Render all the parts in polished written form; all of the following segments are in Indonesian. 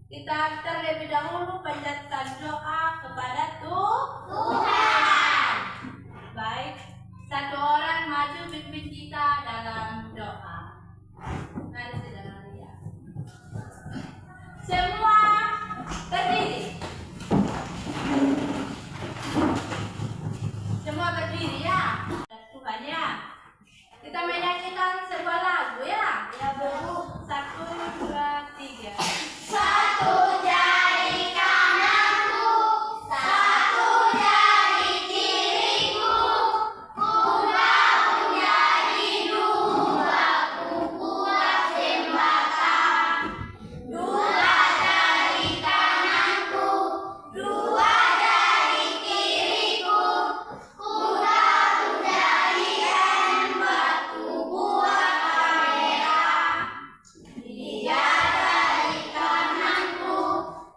Kita terlebih dahulu panjatkan doa kepada Tuhan. Baik, satu orang maju pimpin kita dalam doa. Mari saudara lihat. Semua berdiri. Semua berdiri ya. Tuhan ya. Kita menyanyikan sebuah lagu ya. Ya Bu. 1, 2, 3. Satu jari kananku, satu jari kiriku, kuda menjadi dua, ku buat jembatan. Dua jari kananku, dua jari kiriku, kuda menjadi empat, ku buat kamera. Tiga jari kananku,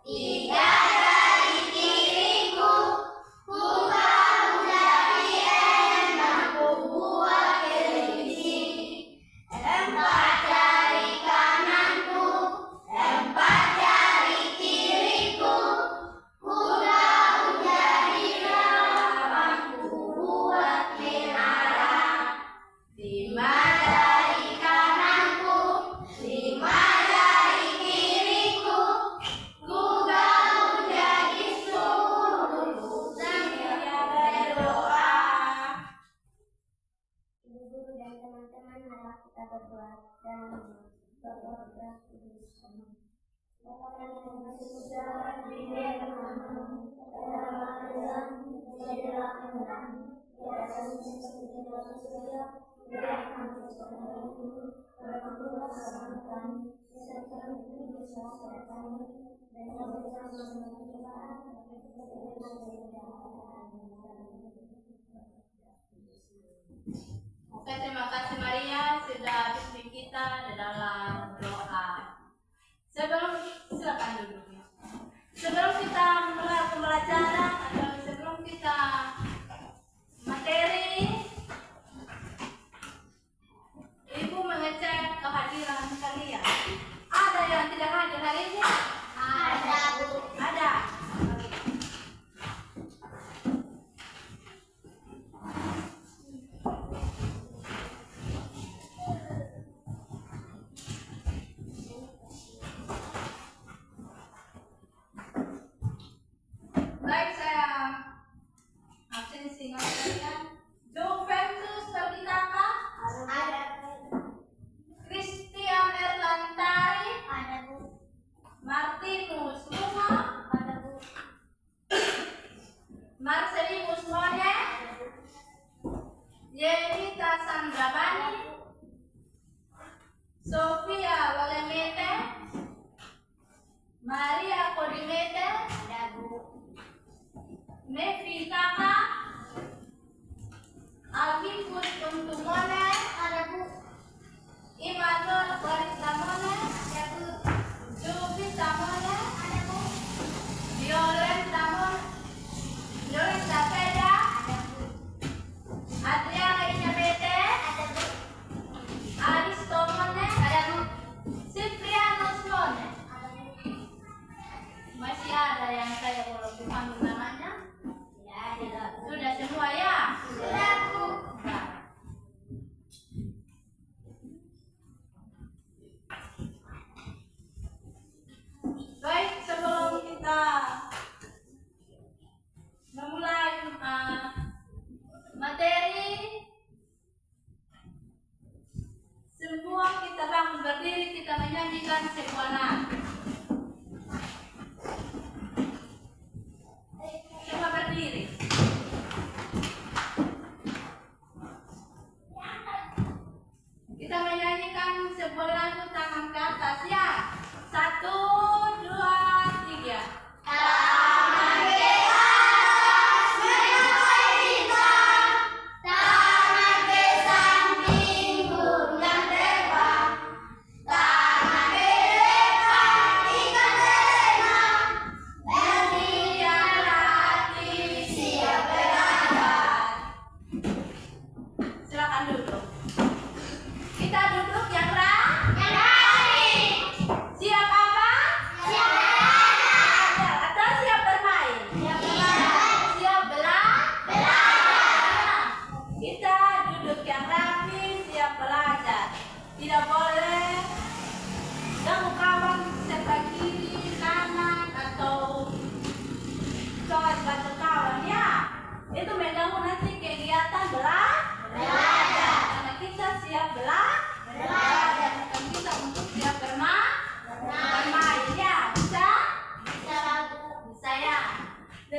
tiga jari kiriku, kuda menjadi empat, ku buat televisi. Empat jari kananku, empat jari kiriku, kuda menjadi delapan, ku buat menara. Lima jari kananku, lima jari kiriku, kuda menjadi 10, saya berdoa. Ibu guru dan teman-teman, marilah kita berdoa dan berdoa bersama. Bapa kami yang di surga, diberikanlah dalam jadilah kehendak-Mu, biarlah kami seperti dalam surga, berikan kami kesempatan ini, berkumpullah bersama kami, serta kami berusaha pada kami, dan kami bersama Tuhan, Oke, terima kasih Maria sudah pimpin kita di dalam doa. Silakan duduk ya. Sebelum kita mulai pembelajaran atau sebelum kita materi, Ibu mengecek kehadiran kalian. Ada yang tidak hadir hari ini? Ada, Bu. Ada. Baik, saya absensi kalian. Juventus Tabitaka, Ada, Christian Erlantari, ada, Bu. Martinus Luma, Ada, Bu. Marcelinus Mone, Yenita Sandrabani, Sofia Walemete, Maria Kodimete, Ada, Bu. Mevi Kaka, Alvifus Untumone, Ada, Bu. Immanuel Baristamone, Ada, Bu. Jupita Mone, Ada, Bu. Violenta Peda, Ada, Bu. Adriana Inyabete, Ada, Bu. Aristo Mone, Ada, Bu. Ciprianus Mone. Ada, Bu. Masih ada yang saya belum dipanggil namanya? Ya, ada. Sudah semua ya? Sudah, Bu. Nah. Baik, sebelum kita memulai materi, semua kita bangun berdiri, kita menyanyikan sebuah lagu. Semua berdiri. Kita menyanyikan sebuah lagu tangan ke atas ya. 1, 2, 3. Tangan ke atas mencapai bintang, tangan ke samping burung yang terbang, tangan ke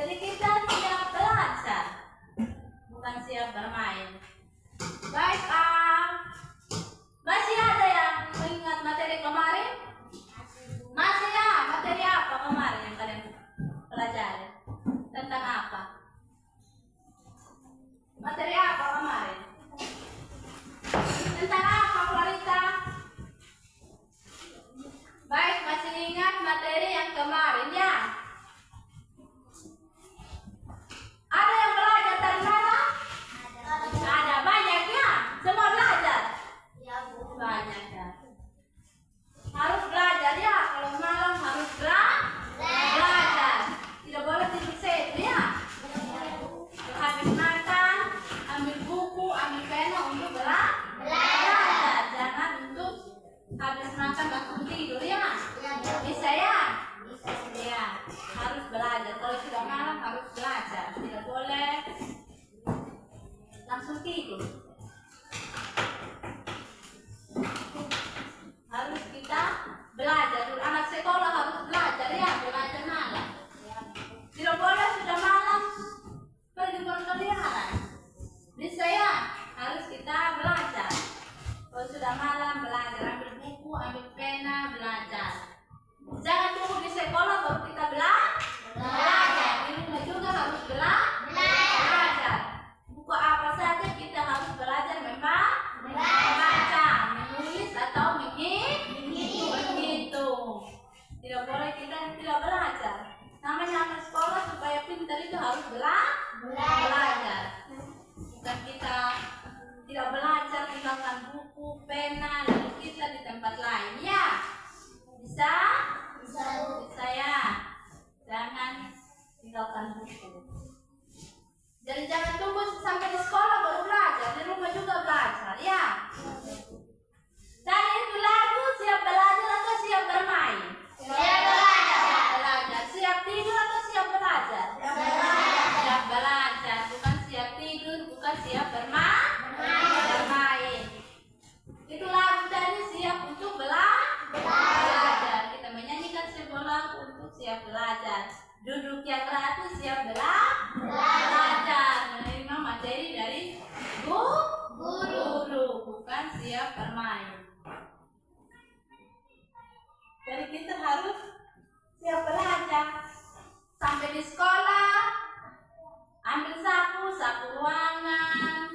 Jadi kita siap belajar, bukan siap bermain. Baik, masih ada yang mengingat materi kemarin? Masih ya, materi apa kemarin yang kalian pelajari? Tentang apa? Materi apa kemarin? Tentang apa, Clarita? Baik, masih ingat materi yang kemarin ya? Ada yang belajar dari mana? Ada banyak ya? Semua belajar? Banyak ya. Harus belajar ya, kalau malam harus belajar. Tidak boleh tidur sedu ya. Habis makan, ambil buku, ambil pena untuk belajar. Jangan untuk habis makan langsung tidur ya. Bisa ya? Ya, harus belajar. Kalau sudah malam harus belajar. Tidak boleh langsung tidur. Harus kita belajar. Anak sekolah harus belajar ya, belajar malam. Tidak boleh sudah malam pergi berkeliaran. Bisa ya? Harus kita belajar. Kalau sudah malam belajar, ambil buku, ambil pena, belajar. Jangan tunggu di sekolah baru kita belajar. Di rumah juga harus belajar. Buku apa saja kita harus belajar membaca, menulis atau menghitung. Tidak boleh kita tidak belajar. Namanya anak sekolah supaya pintar itu harus belajar. Bukan kita tidak belajar, tinggalkan buku, pena, lalu kita di tempat lain ya. Bisa? Bisa ya. Jangan tinggalkan buku. Jadi jangan tunggu sampai di sekolah baru belajar, di rumah juga belajar ya. Tadi itu lagu siap belajar atau siap bermain? Siap belajar. Siap tidur atau siap belajar? Siap belajar. Bukan siap tidur, bukan siap bermain. Itu lagu tadi siap untuk belajar. Kita menyanyikan sebuah lagu untuk siap belajar. Duduk yang rapi siap belajar. Menerima materi dari guru, bukan siap bermain. Jadi kita harus siap belajar. Sampai di sekolah, ambil sapu ruangan,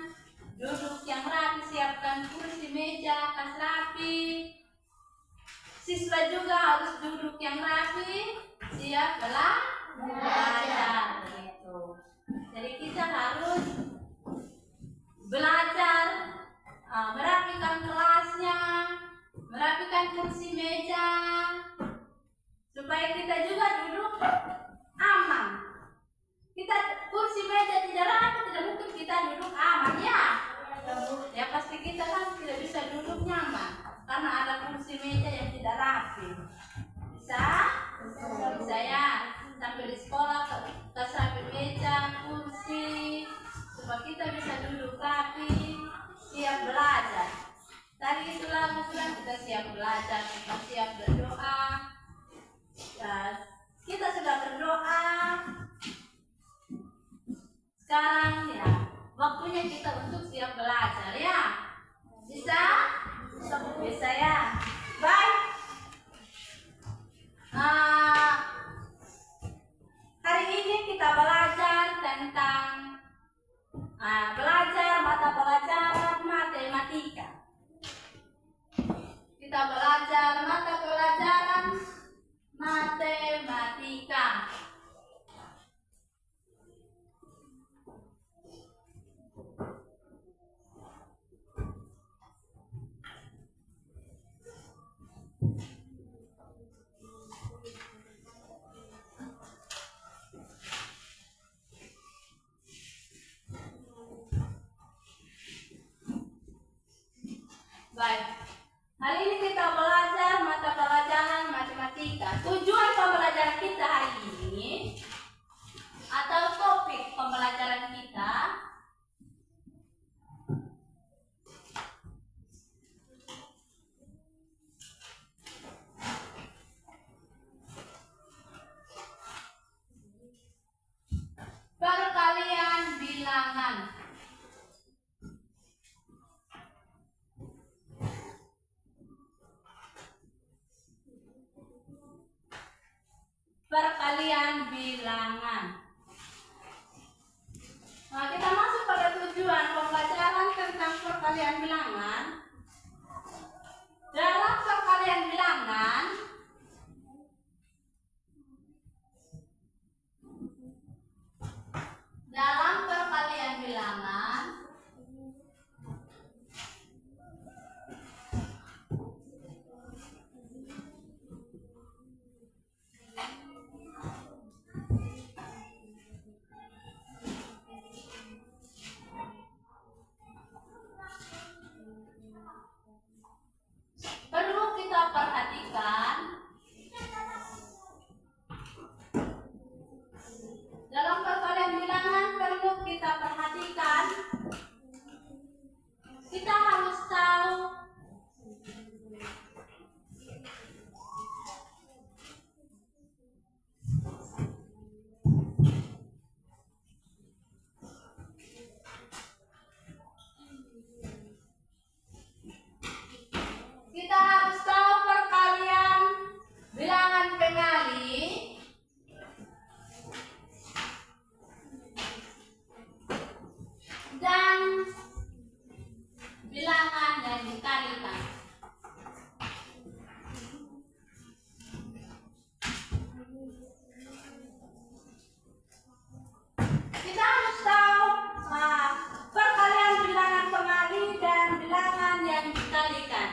duduk yang rapi, siapkan kursi, meja, kas rapi. Siswa juga harus duduk yang rapi, siap belajar. Gitu. Jadi kita harus belajar, merapikan kelasnya, merapikan kursi meja, supaya kita juga duduk aman. Kita kursi meja tidak rapi, tidak mungkin kita duduk aman ya. Ya pasti kita kan tidak bisa duduk nyaman karena ada kursi meja yang tidak rapi. Bisa? Bisa ya. Sampai di sekolah kita sampai meja, kursi, supaya kita bisa duduk rapi, siap belajar. Tadi itu lagu bilang kita siap belajar, kita siap berdoa. Ya, kita sudah berdoa. Sekarang ya, waktunya kita untuk siap belajar ya. Bisa? Bisa ya. Baik. Hari ini kita belajar tentang belajar mata pelajaran matematika. Kita belajar mata pelajaran matematika. Baik. Hari ini kita belajar mata pelajaran matematika. Tujuan pembelajaran kita hari ini atau topik pembelajaran kita perkalian bilangan. Nah, kita masuk pada tujuan pembelajaran tentang perkalian bilangan. Dalam perkalian bilangan, perlu kita perhatikan dalam perkalian bilangan, perlu kita perhatikan, kita harus tahu perkalian bilangan pengali dan bilangan yang dikalikan. Kita harus tahu perkalian bilangan pengali dan bilangan yang dikalikan.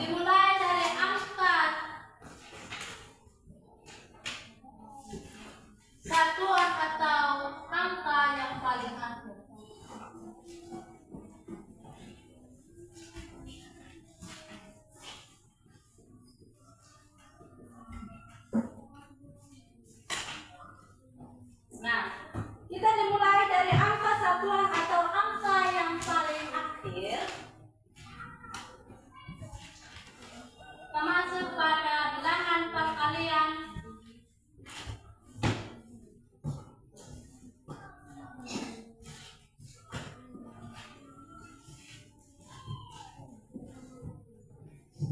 Dimulai dari angka satuan atau angka yang paling akhir. Nah, kita dimulai dari angka satuan atau angka yang paling akhir. Kita masuk pada bilangan perkalian.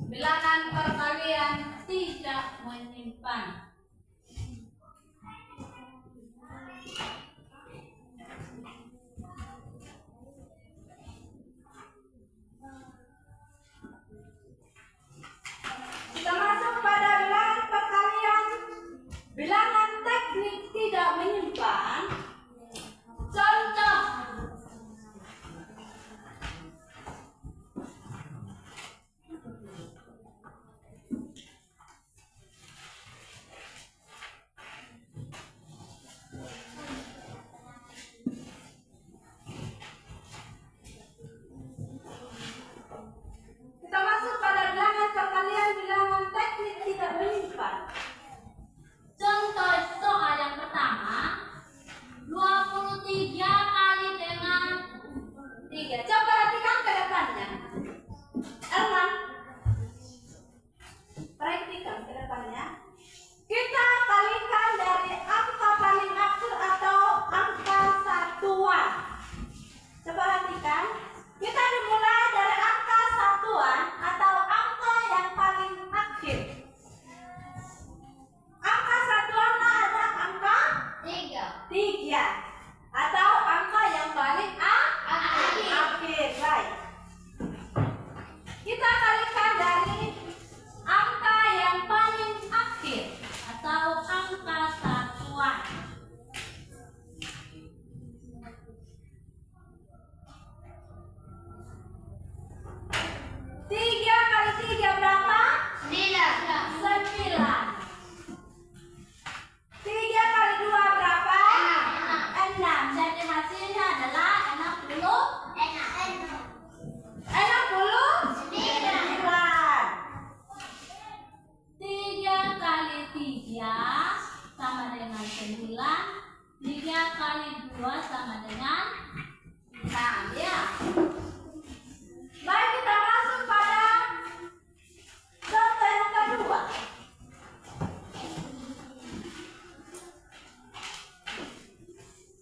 Bilangan perkalian tidak menyimpan. Kita masuk pada bilangan perkalian, bilangan teknik tidak menyimpan. Contoh, kita masuk pada bilangan perkalian, bilangan teknik tidak menyimpan. Contoh soal yang pertama, 23 kali dengan 3. Coba perhatikan ke depannya. Erman, perhatikan ke depannya. Kita kalikan dari angka paling akhir atau angka satuan. Coba perhatikan. Kita dimulai dari angka satuan atau angka yang paling akhir. Angka satuan ada angka 3 atau angka yang paling akhir. Baik. Kita kalikan dari angka yang paling akhir atau angka satuan. 3 kali 3 berapa? 9. 3 kali 2 berapa? 6. Jadi hasilnya adalah 69. 3 kali 3 sama dengan 9. 3 kali 2 sama dengan 6, ya. Baik, kita masuk pada contoh yang kedua.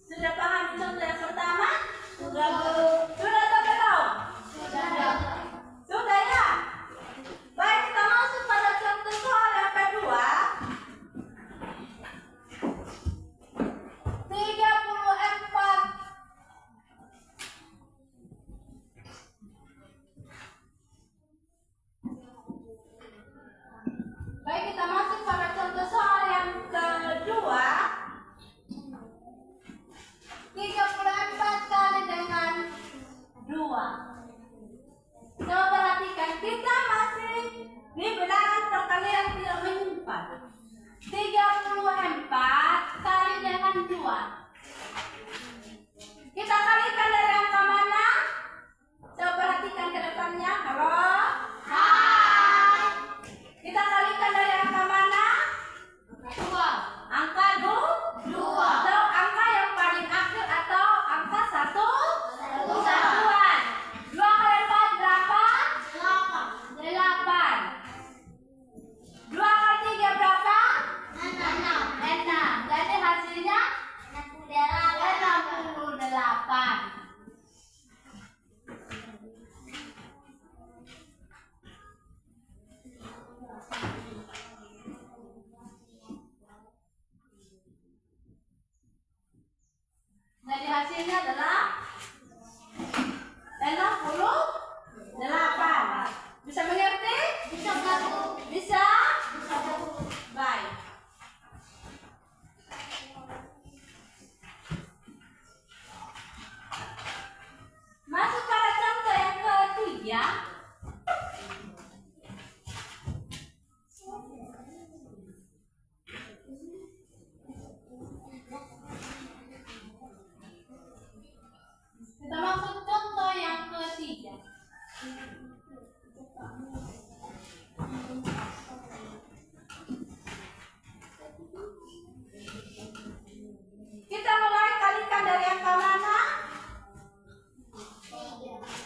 Sudah paham contoh yang pertama? Sudah tahu hasilnya adalah 68. Bisa mengerti? Bisa Bu. Bisa? Bisa Bu. Baik. Masuk pada contoh yang ketiga. Kita masuk contoh yang ketiga. Kita mulai kalikan dari angka mana?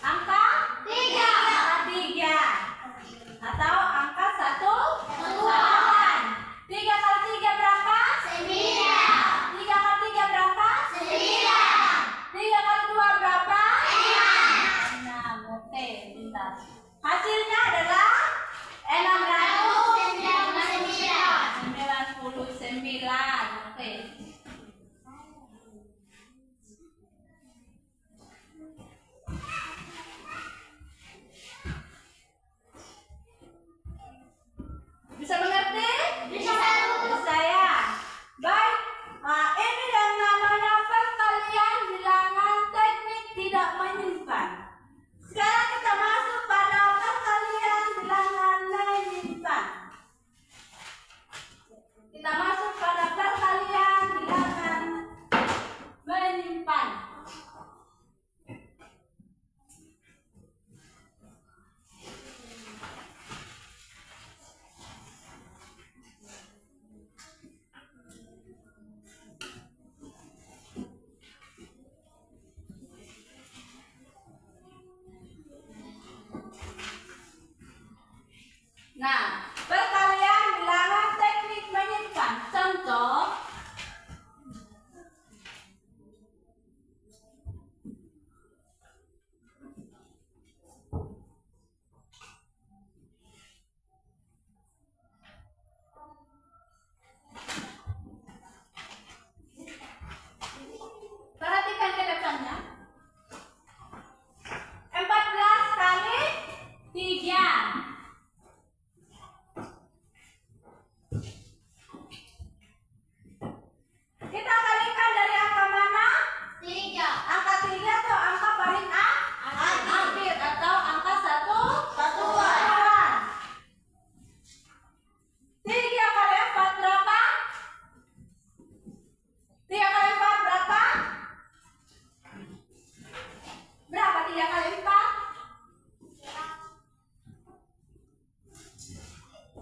Angka 3. Atau angka 1 satuan. 3 kali 3 berapa? 9. 3 kali 3 berapa? 9. 3 kali 2 berapa? 6. 6. Oke, pintar. Hasilnya adalah 699. Oke. Bisa mengerti? Bisa Bu. Bisa ya. Baik. Nah, ini yang namanya perkalian bilangan teknik tidak menyimpan. Sekarang kita masuk pada perkalian bilangan menyimpan. Kita masuk pada perkalian bilangan menyimpan. Nah, perkalian bilangan teknik menyimpan. Contoh. Perhatikan ke depannya. 14 kali 3. Kita kalikan dari angka mana? 3. Angka 3 atau angka paling akhir atau angka satuan. 3 kali 4 berapa? 3 kali 4 berapa? Berapa 3 kali 4?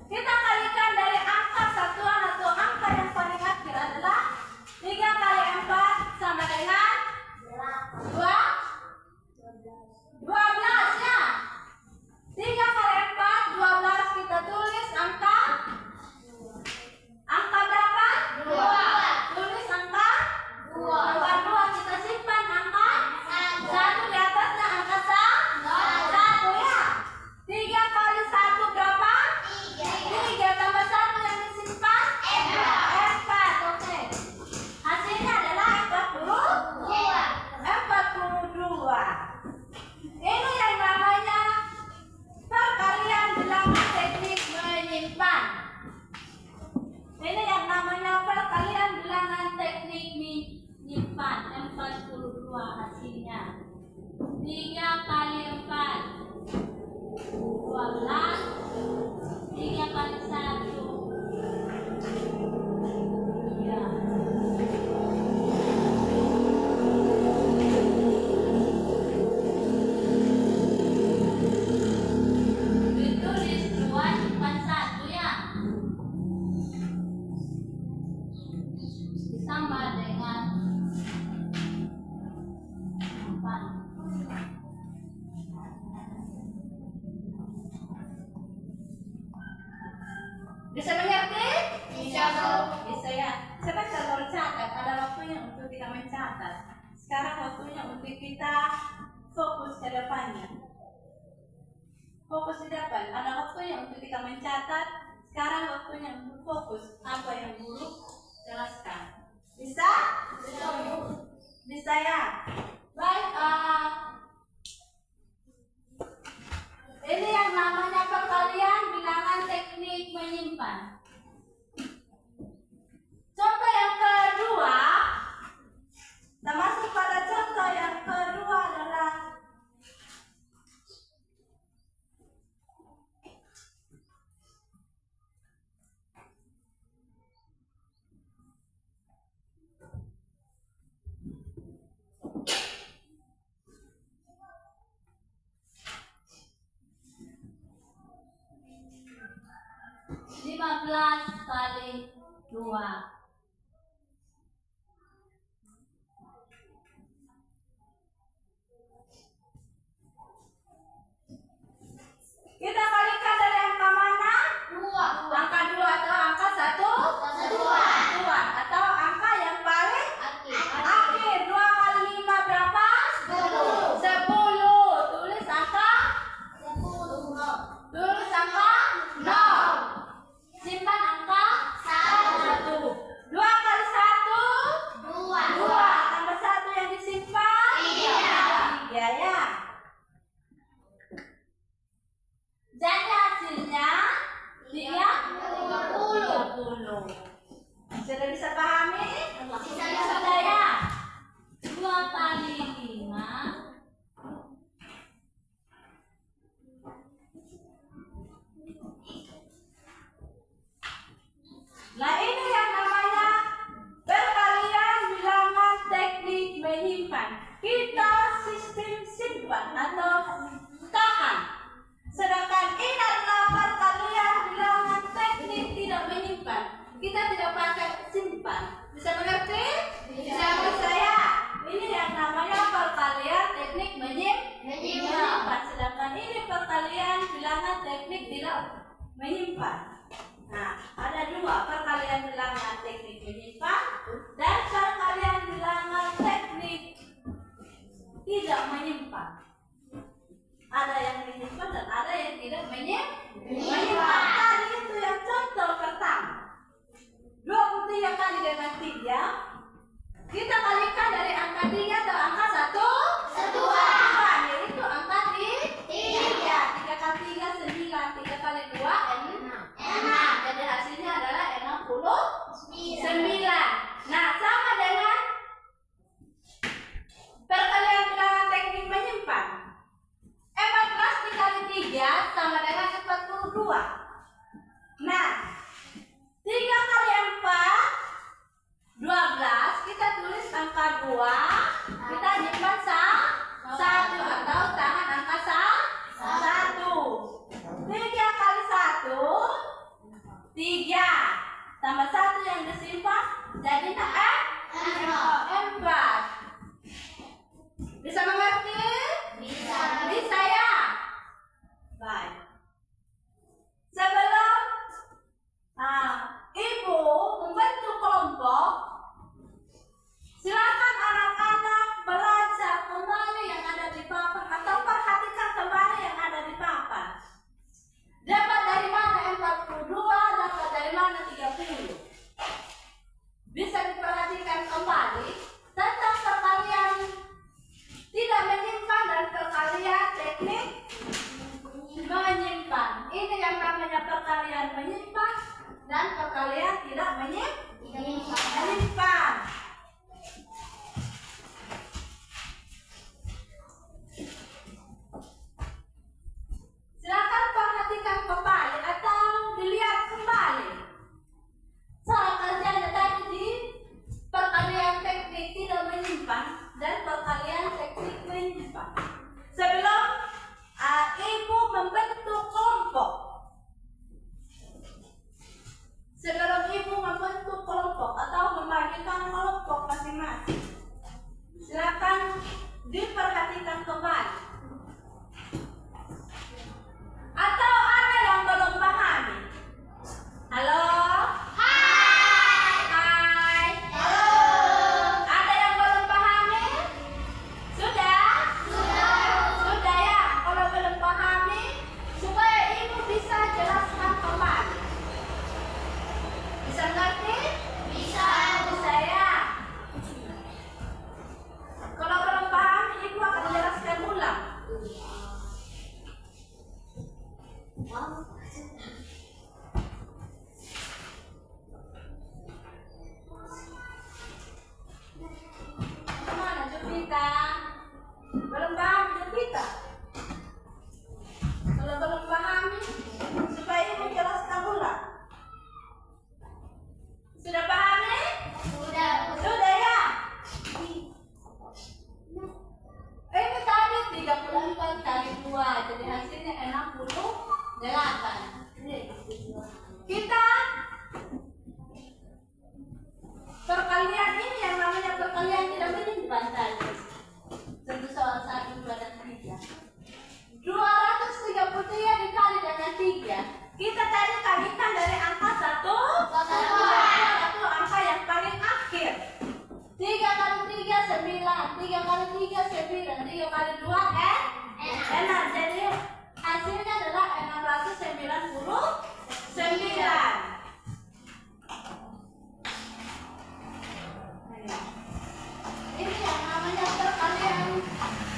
Kita kalikan dari angka satuan atau angka yang paling akhir adalah 3 kali 4 sama dengan 12 ya. 3 kali 4 12, kita tulis angka berapa? 2. Tulis angka 2. angka 2, kita simpan angka 1 di atasnya angka 1 ya. 3 kali 1 berapa? 3 tambah 1 yang disimpan 4. Oke. Hasilnya adalah 42. Ini yang namanya perkalian bilangan teknik menyimpan. Ini yang namanya perkalian bilangan teknik menyimpan. 42 hasilnya. 3 kali 4 12. 3 kali 1 ya. Ditulis 2 simpan 1 ya. Ditambah dengan 4. Bisa mengerti? Bisa Bu. Bisa ya. Coba kita catat. Ada waktunya untuk kita mencatat. Sekarang waktunya untuk kita fokus ke depannya. Fokus di depan. Ada waktunya untuk kita mencatat. Sekarang waktunya untuk fokus. Apa yang buruk jelaskan. Bisa? Bisa Bu. Bisa ya? Baik, ini yang namanya perkalian bilangan teknik menyimpan. Contoh yang kedua, kita masuk pada contoh yang kedua adalah lima belas kali 2. Kita kalikan dari angka mana? 2. Angka 2 atau angka 1? 2. Atau angka yang paling akhir. 2 kali 5 berapa? 10. Tulis angka 0. Simpan angka 1. 2 kali 1? 2. Tambah 1 yang disimpan? 3 ya. Jadi hasilnya 30. Sudah bisa pahami? Sudah ya? 2 kali 5. Nah, ini yang namanya perkalian bilangan teknik menyimpan. Kita sistem simpan atau tahan. Sedangkan ini adalah perkalian bilangan teknik tidak menyimpan. Kita tidak pakai simpan. Bisa mengerti? Bisa ya? Ini yang namanya perkalian teknik menyimpan. Sedangkan ini perkalian bilangan teknik tidak menyimpan. Nah, ada 2 perkalian bilangan teknik menyimpan dan perkalian bilangan teknik tidak menyimpan. Ada yang menyimpan dan ada yang tidak menyimpan. Tadi itu yang contoh pertama. 23 kali dengan 3. Kita kalikan dari angka 3 ke angka 1. Yaitu angka 3. 3 kali 3 9. 3 kali 2 6. Jadi hasilnya adalah 69. Nah, sama dengan perkalian bilangan teknik menyimpan. 14 dikali 3 sama dengan 42. Nah, 3 kali 4 12. Kita tulis angka 2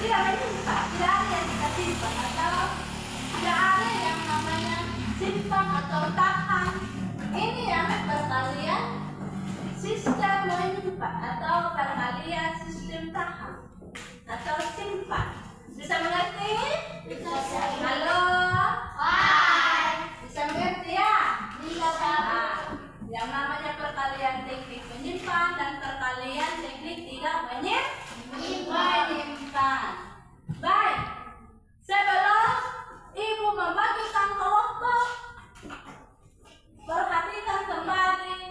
tidak menyimpan, tidak ada yang kita simpan atau tidak ada yang namanya simpan atau tahan. Ini yang perkalian sistem menyimpan atau perkalian sistem tahan atau simpan. Bisa mengerti? Bisa. Halo? Hai. Bisa mengerti ya? Bisa. Nah, yang namanya perkalian teknik menyimpan dan perkalian teknik tidak menyimpan. Baik, sebelum ibu membagikan kelompok, perhatikan kembali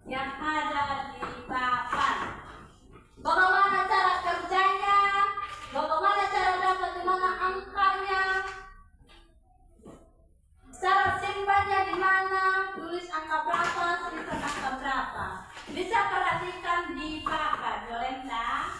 yang ada di papan. Bagaimana cara kerjanya? Bagaimana cara dapat di mana angkanya? Cara simpannya di mana? Tulis angka berapa, simpan angka berapa. Bisa perhatikan di papan, Jolenta.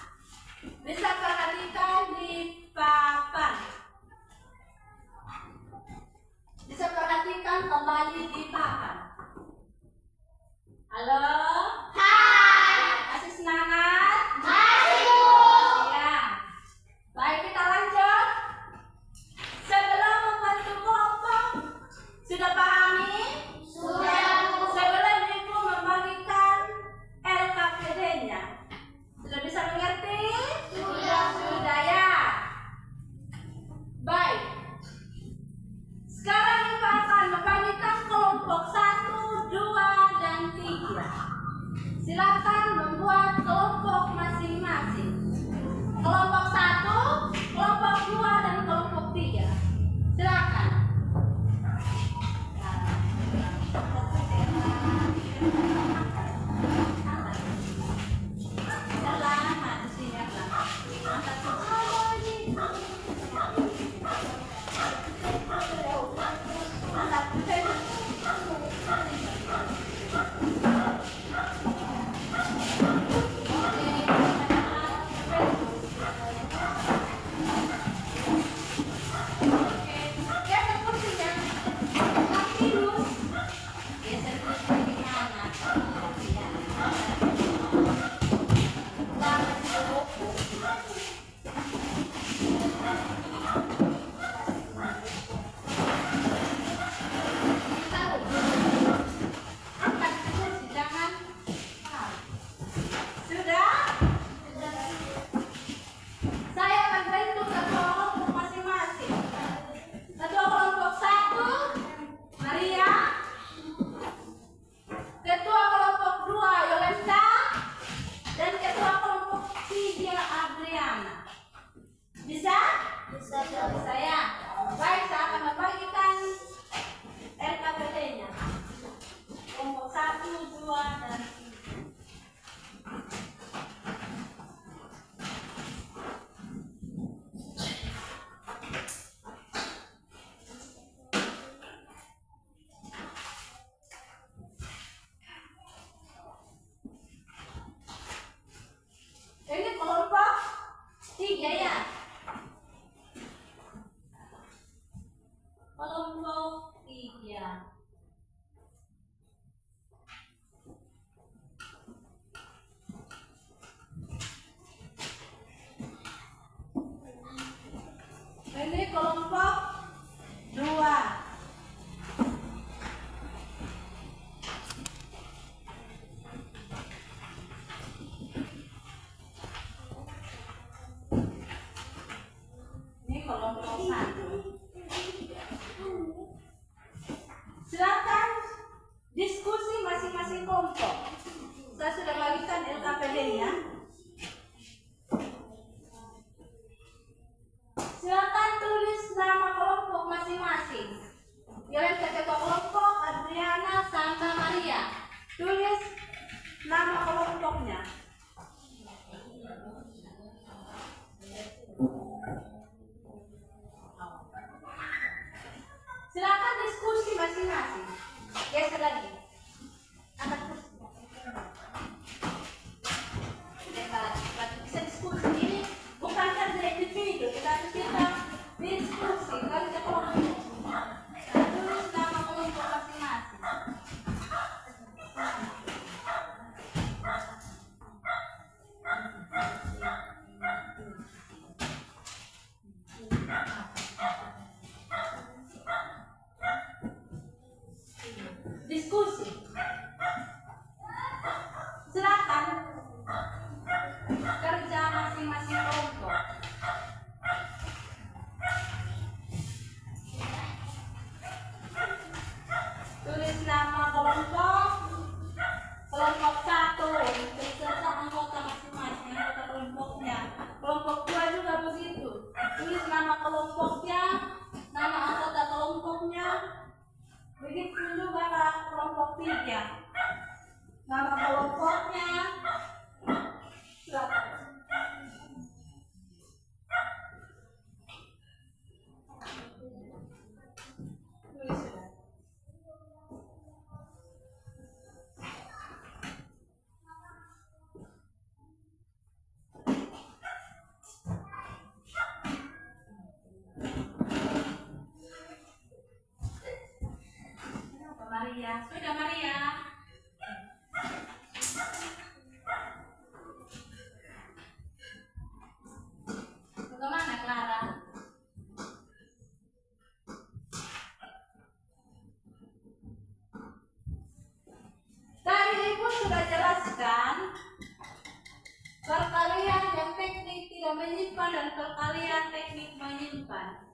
menyimpan dan perkalian teknik menyimpan.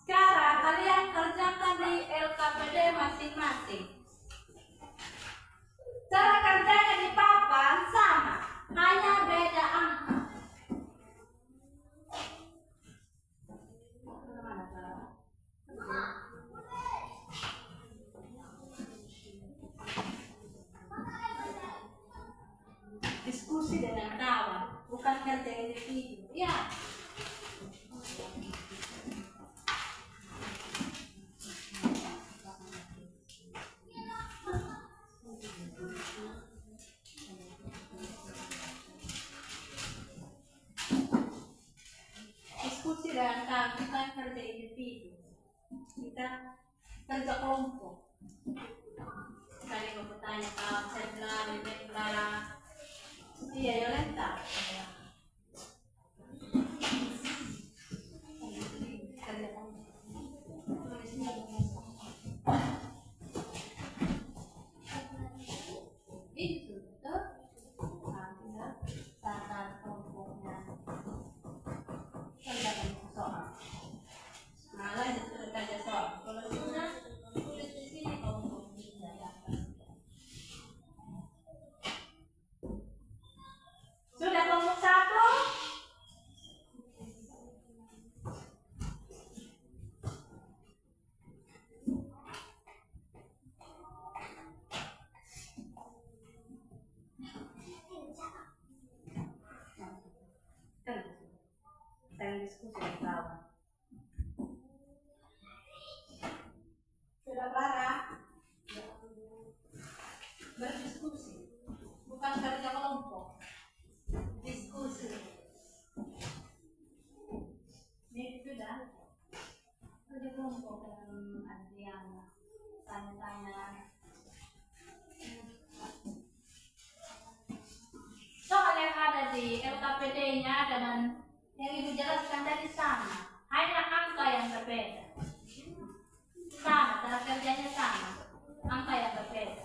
Sekarang kalian kerjakan di LKPD masing-masing. Cara kerjanya di papan sama, hanya beda angka. Diskusi dengan kawan, bukan kerja individu. Ya. Diskusi dengan kawan, bukan kerja individu. Kita kerja kelompok. Tadi mau bertanya kawan, saya bilang, dia bilang, iya, Yolenta. Itu tuh, artinya tata kelompoknya. Kerjakan soal. Malah itu kerja soal. Kalau sudah tulis di sini kelompoknya ya. Sudah kelompok satu? Saya diskusi dengan kawan. Sudah Clara? Berdiskusi, bukan kerja kelompok. Diskusi. Ini sudah kerja kelompok dalam artian tanya-tanya. Soal yang ada di LKPD-nya dengan yang Ibu jelaskan tadi sama, hanya angka yang berbeda. Sama, cara kerjanya sama, angka yang berbeda.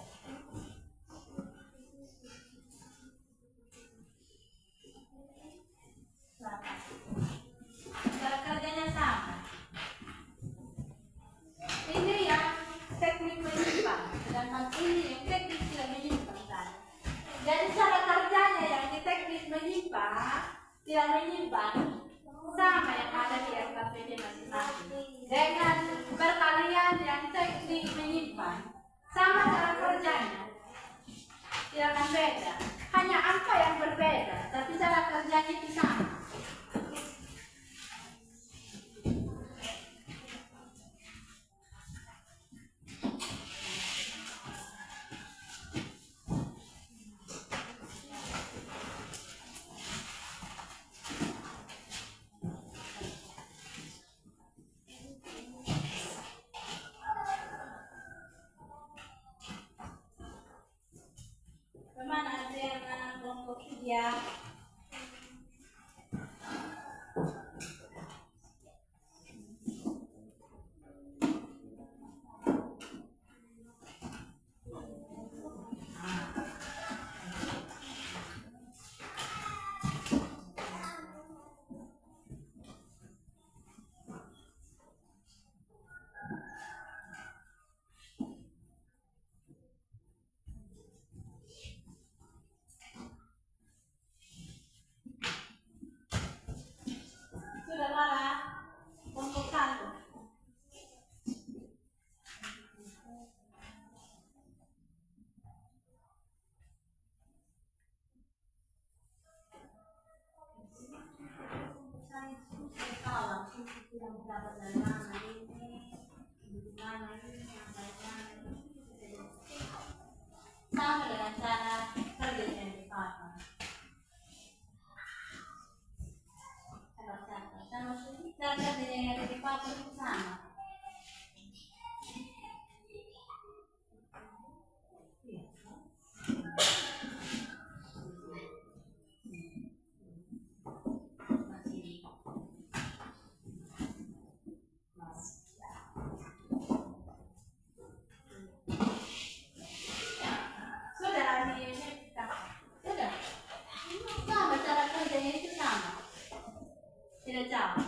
Cara kerjanya sama. Ini yang teknik menyimpan, sedangkan ini yang teknik tidak menyimpan kan. Jadi cara kerjanya yang di teknik menyimpan tidak menyimpan sama yang ada di LKPD masing-masing. Dengan perkalian yang teknik menyimpan sama cara kerjanya, tidak akan beda. Hanya angka yang berbeda, tapi cara kerjanya itu sama. Bagaimana ada yang kelompok 3? Sudah Lara, kelompok 1. Tidak mendapat dari mana ini, mana ini, sama dengan cara kerja yang dipakai. Cara kerja yang dipakai itu sama. tidak jauh.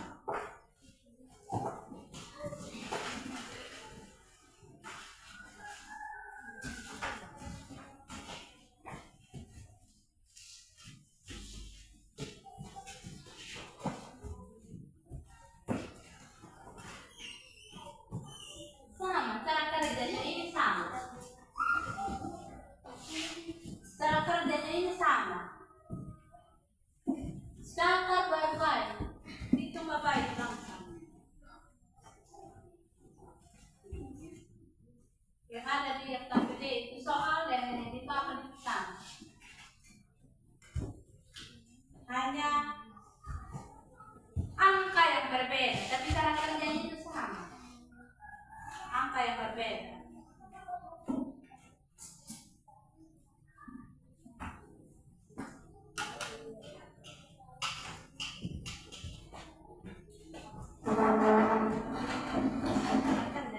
Sama, cara kerjanya ini sama. Cara kerjanya ini sama. Sekarang baik-baik. Itu baik langsung. Yang ada di FKPD itu soal dan yang dipakai di sana. Hanya angka yang berbeda, tapi cara kerjanya itu sama. Angka yang berbeda.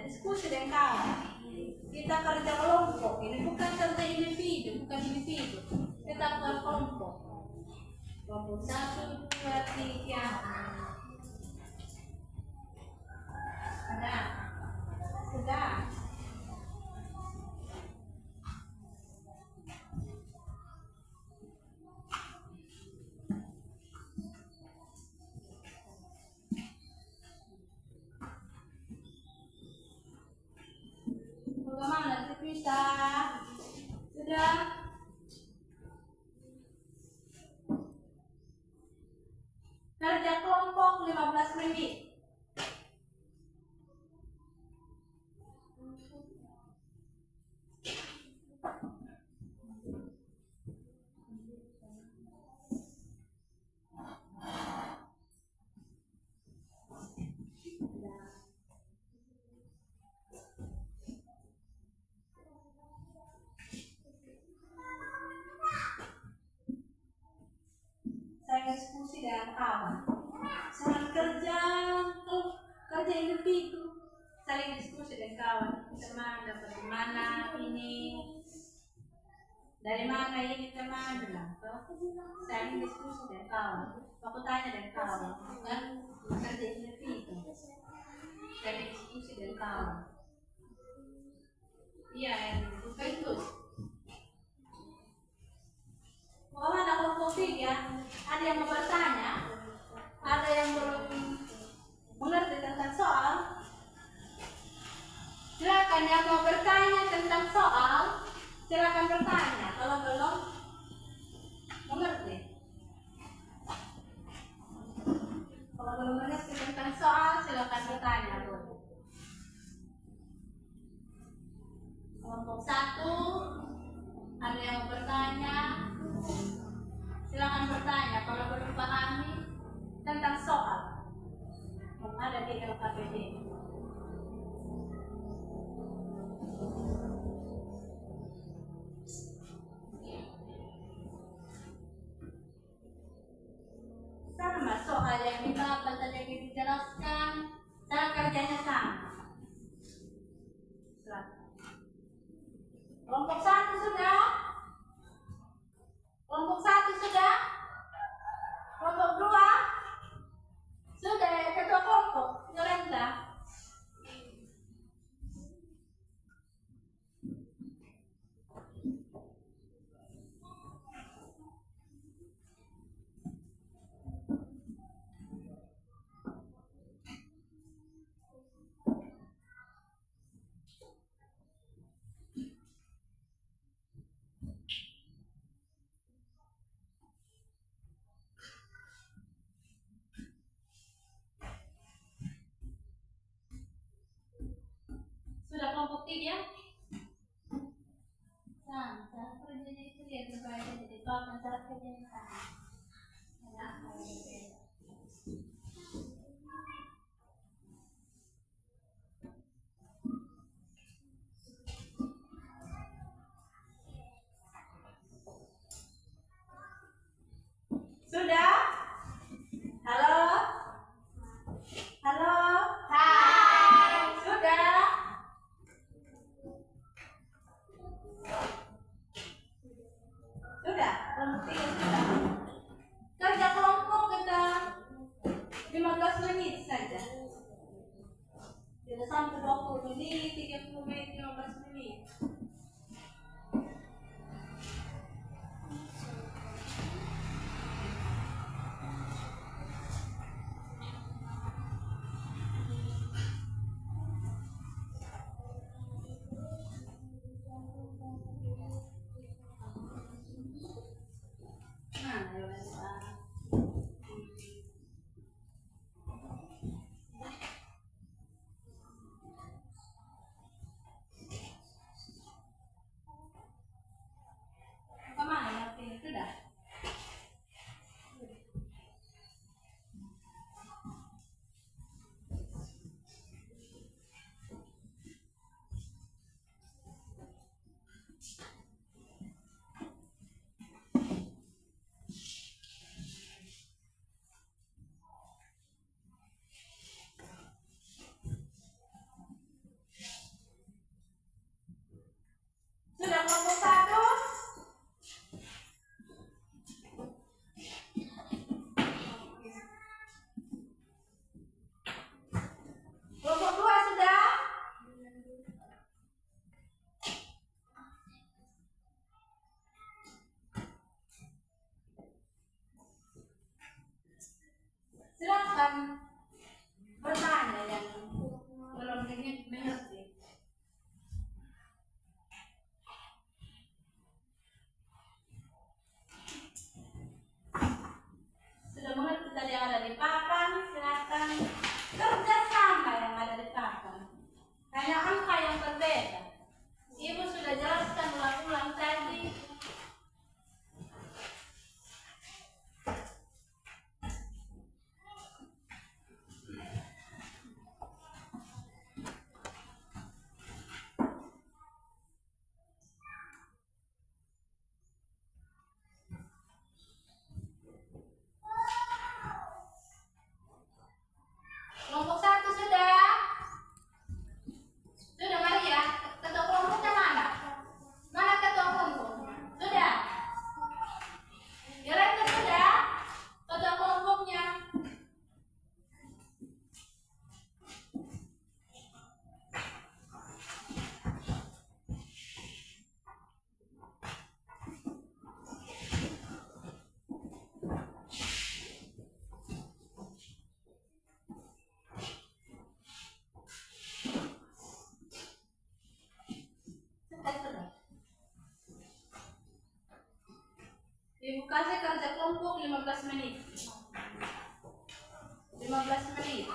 Diskusi dengan kawan. Kita kerja kelompok. Ini bukan kerja individu, bukan individu. Kita kelompok. Kelompok 1, 2, 3. Ada. Sudah. Bagaimana bisa? Sudah. Kerja kelompok 15 menit. Saya diskusi dengan kawan. Saat kerja individu, saling diskusi dengan kawan. Teman dapat di mana ini, dari mana ini teman bilang. Saling diskusi dengan kawan. Aku tanya dengan kawan, bukan kerja individu. Saling diskusi dengan kawan. Iya, bukan itu. Bagaimana kelompok 3? Ada yang mau bertanya? Ada yang belum mengerti tentang soal? Silakan yang mau bertanya tentang soal, silakan bertanya. Kalau belum mengerti, kalau belum mengerti tentang soal, silakan bertanya. Kelompok 1, ada yang mau bertanya? Silakan bertanya kalau belum pahami tentang soal yang ada di LKPD. Sama soal yang dibaca tadi dijelaskan, cara kerjanya sama. Kelompok 1 sudah? Kelompok 1 sudah? Kelompok 2? Sudah ya, ketua kelompok, Yolanda. Sudah kelompok 3? Nah, cara kerjanya itu lihat berbeda. Jadi kalau cara kerjanya sama. Ada apa yang berbeda? Sudah? Halo? Halo? Hai. Sudah? menit saja. Tidak sampai 20 menit, 30 menit, 15 menit. Kemana ya? Sudah. Sudah kelompok 1. Kelompok 2 sudah. Silakan bertanya yang belum mengerti. Sudah mengerti tadi yang ada di papan, silakan kerjasama yang ada di papan. Hanya angka yang berbeda. Ibu sudah jelaskan ulang-ulang tadi. Kelompok 1 sudah. Sudah Maria, ketua kelompoknya mana? Mana ketua kelompok? Sudah. Yolanda sudah. Ketua kelompoknya. Sudah. Ibu kasih kerja kelompok 15 menit. 15 menit.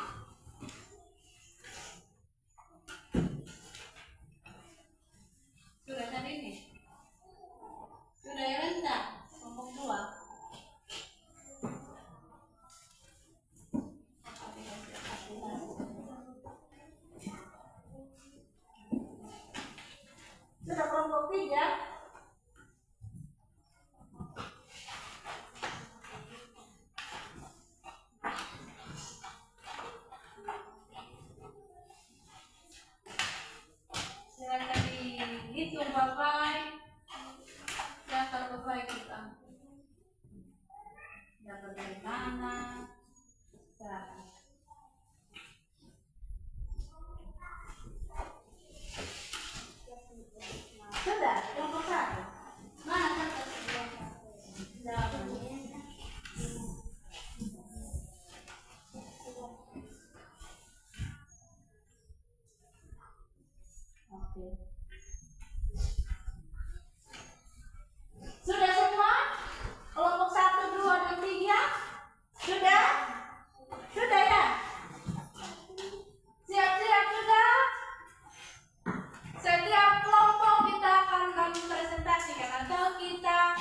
Sudah tadi ini. Sudah Yolanda, kelompok 2. Sudah kelompok 3. Silakan dihitung Bapak. Siapa Bapak kita? Dapat dari mana? Silakan. Sudah, kelompok 1. Mana kertas? Dapat. Oke. Sudah semua? Kelompok 1, 2, dan 3? Sudah? Sudah ya? Siap-siap sudah? Setiap kelompok kita akan mempresentasikan atau kita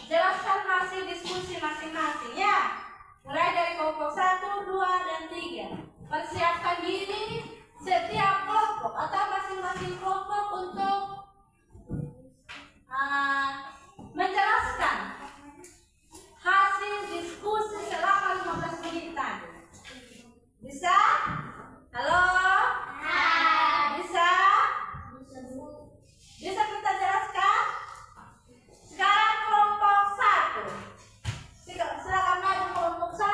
jelaskan hasil diskusi masing-masing ya. Mulai dari kelompok 1, 2, dan 3. Persiapkan diri setiap kelompok atau masing-masing kelompok untuk menjelaskan hasil diskusi selama 15 menit tadi. Bisa? Halo? Bisa? Bisa kita jelaskan? Sekarang kelompok 1. Silakan maju kelompok 1.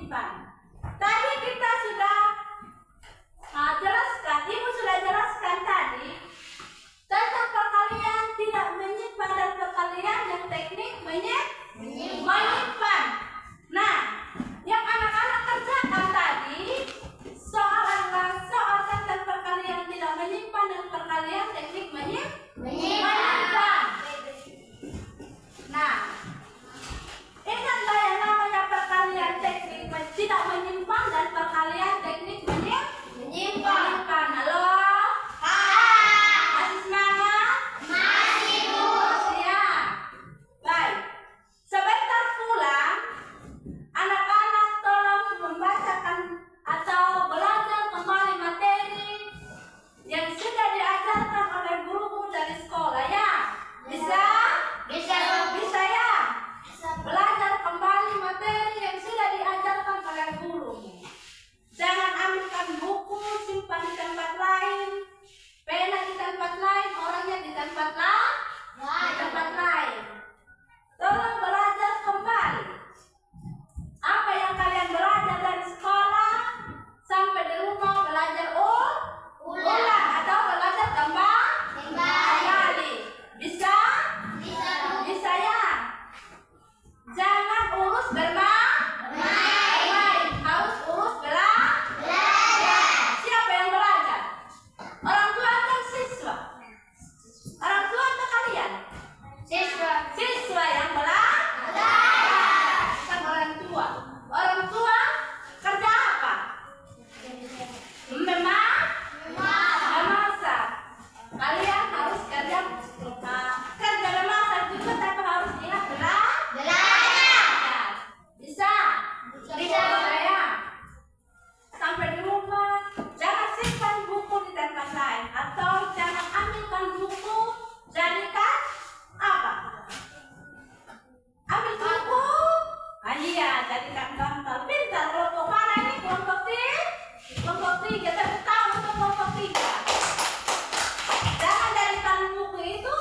menyimpan. Tadi kita sudah jelaskan, Ibu sudah jelaskan tadi tentang perkalian tidak menyimpan dan perkalian yang teknik menyimpan. Nah, yang anak-anak kerjakan tadi soal tentang perkalian tidak menyimpan dan perkalian teknik menyimpan. Nah, ingatlah yang namanya perkalian teknik tidak menyimpan dan perkalian teknik menyimpan. Halo? Masih semangat? Masih, Bu. Siap. Baik. Sebentar pulang, anak-anak tolong membacakan atau belajar kembali materi yang sudah diajarkan oleh guru dari sekolah ya. Bisa? Bisa, Bu. Bisa ya? Belajar kembali materi yang sudah diajarkan oleh guru. Jangan ambilkan buku, simpan di tempat lain, pena di tempat lain, orangnya di tempat lain. Tolong belajar kembali. Apa yang kalian belajar dari sekolah sampai di rumah belajar ulang atau belajar kembali. Bisa? Bisa ya? Jangan urus bermain, harus urus belajar. Siapa yang belajar? Orang tua atau siswa? Orang tua atau kalian? Siswa yang belajar. Bukan orang tua. Orang tua kerja apa? Memasak. Kalian harus kerja memasak juga, tapi harus ingat belajar. Bisa? Saya sampai di rumah jangan simpan buku di tempat lain atau jangan ambilkan buku, jadikan apa? Ambil buku. Iya, jadikan bantal. Pintar kelompok mana ini? Kelompok 3. Tepuk tangan untuk kelompok 3. Jangan jadikan buku itu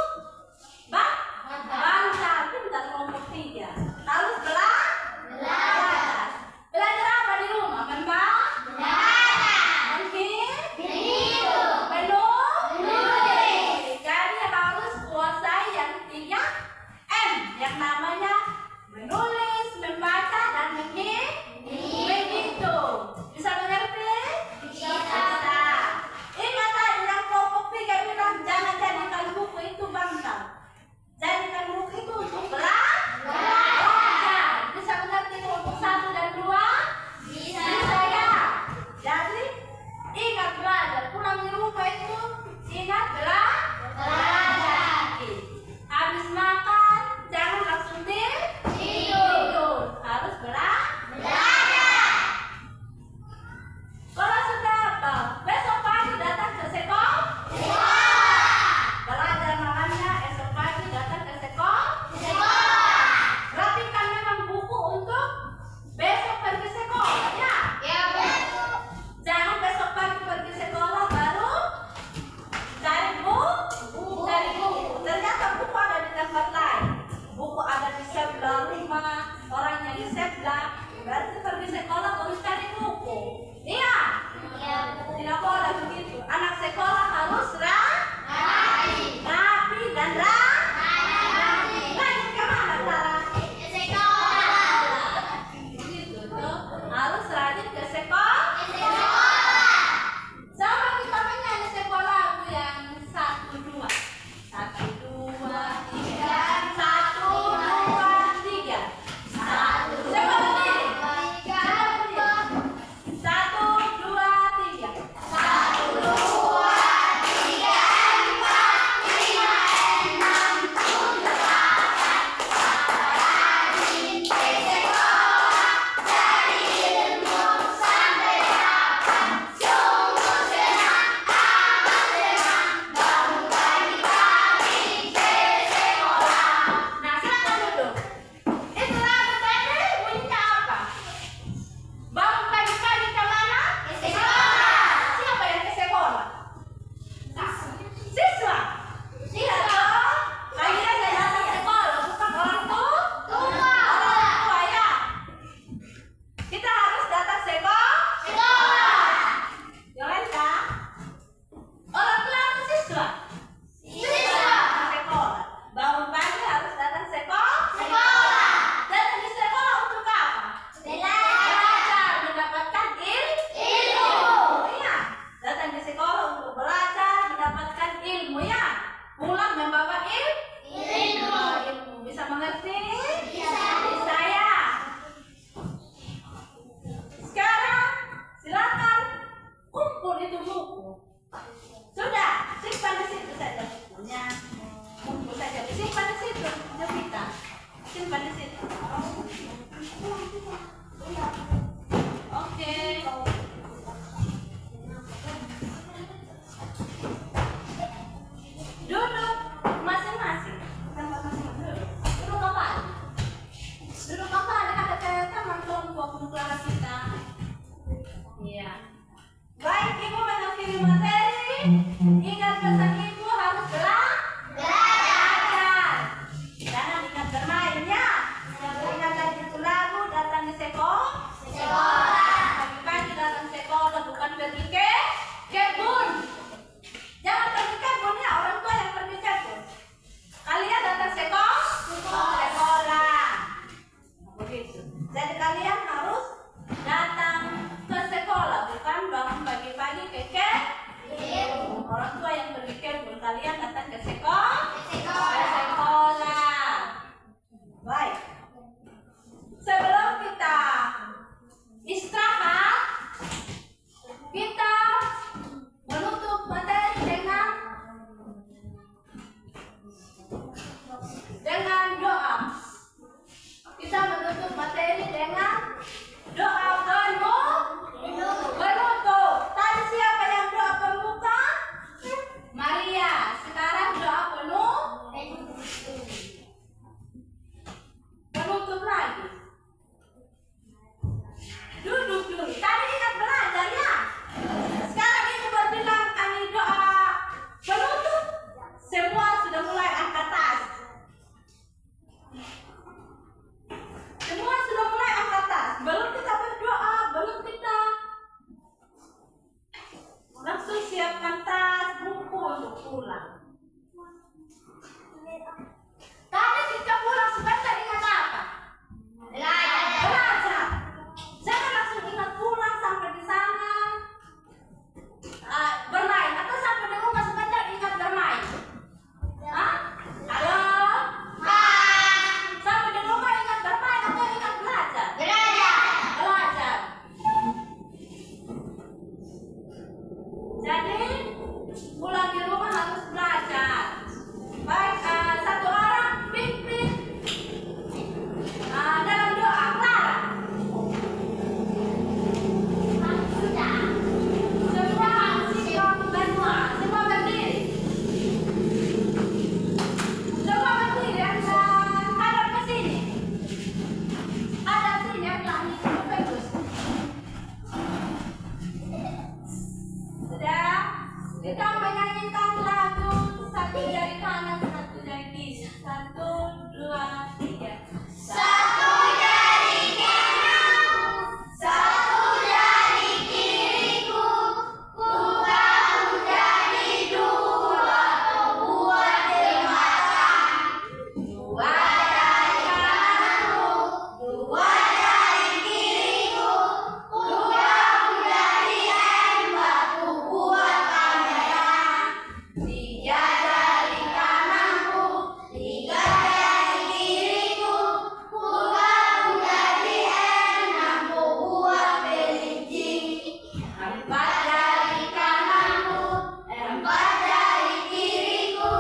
bantal. Pintar kelompok 3. Harus belajar. Belajar apa di rumah? Menulis. Jadi harus kuasai yang 3M, yang namanya menulis, membaca, dan menghitung. Bisa mengerti? Bisa. Ingat tadi yang kelompok 3 bilang jangan jadikan buku itu bantal. Jadikan buku itu untuk belajar. Bisa mengerti kelompok 1 dan 2? Bisa ya? Jadi ingat belajar. Pulang di rumah itu ingat belajar. Habis makan jangan langsung tidur. Harus belajar. pemuklara kita. Iya. Baik, Ibu mengakhiri materi. Ingat pesan Ibu harus belajar. Jangan ingat bermain ya. Ingat lagi itu lagu datang ke sekolah. Pagi-pagi datang sekolah bukan pergi ke kebun. Jangan pergi kebun ya, orang tua yang pergi kebun. Kalian datang sekolah. Begitu. Jadi kalian harus datang ke sekolah, bukan bangun pagi-pagi ke kebun. Orang tua yang pergi kebun, kalian datang ke sekolah. Baik. Sebelum kita istirahat, kita menutup materi dengan doa. Kita menutup materi dengan doa penutup. Tadi siapa yang doa pembuka? Maria. Sekarang doa penutup lagi. Duduk dulu. Tadi ingat belajar ya. Sekarang ini berbilang kami doa penutup. Semua sudah mulai angkat tas. Semua sudah mulai angkat tas. Belum kita berdoa, belum kita langsung siapkan tas, buku untuk pulang. Tadi kita pulang sebentar ingat apa? Belajar. Jangan langsung ingat pulang sampai di sana bermain, atau sampai di rumah sebentar ingat bermain. Hah? Halo? Sampai di rumah ingat bermain atau ingat belajar? Belajar. Jadi pulang di rumah harus belajar. Baik, satu orang pimpin dalam doa. Clara. Semua sikap berdoa. Semua berdiri. Semua berdiri dan hadap ke sini. Hadap sini yang telah bagus. Sudah? Kita menyanyikan lagu satu jari kanan, satu jari kiri. 1, 2, 3. Satu jari kanan, satu jari kiriku, ku akan menjadi dua buah jembatan. Dua jari kananku, dua jari kiriku, ku akan menjadi batu buat kamera. 3 jari kananku, 3 jari kiriku, ku akan menjadi 6 buah kelinci. 4 jari kananku, 4 jari kiriku,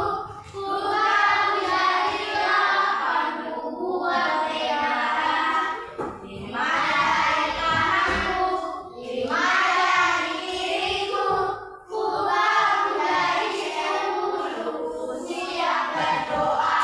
ku akan menjadi 8 buah tengah. 5 jari kananku, 5 jari kiriku, ku akan menjadi 10. Siap berdoa.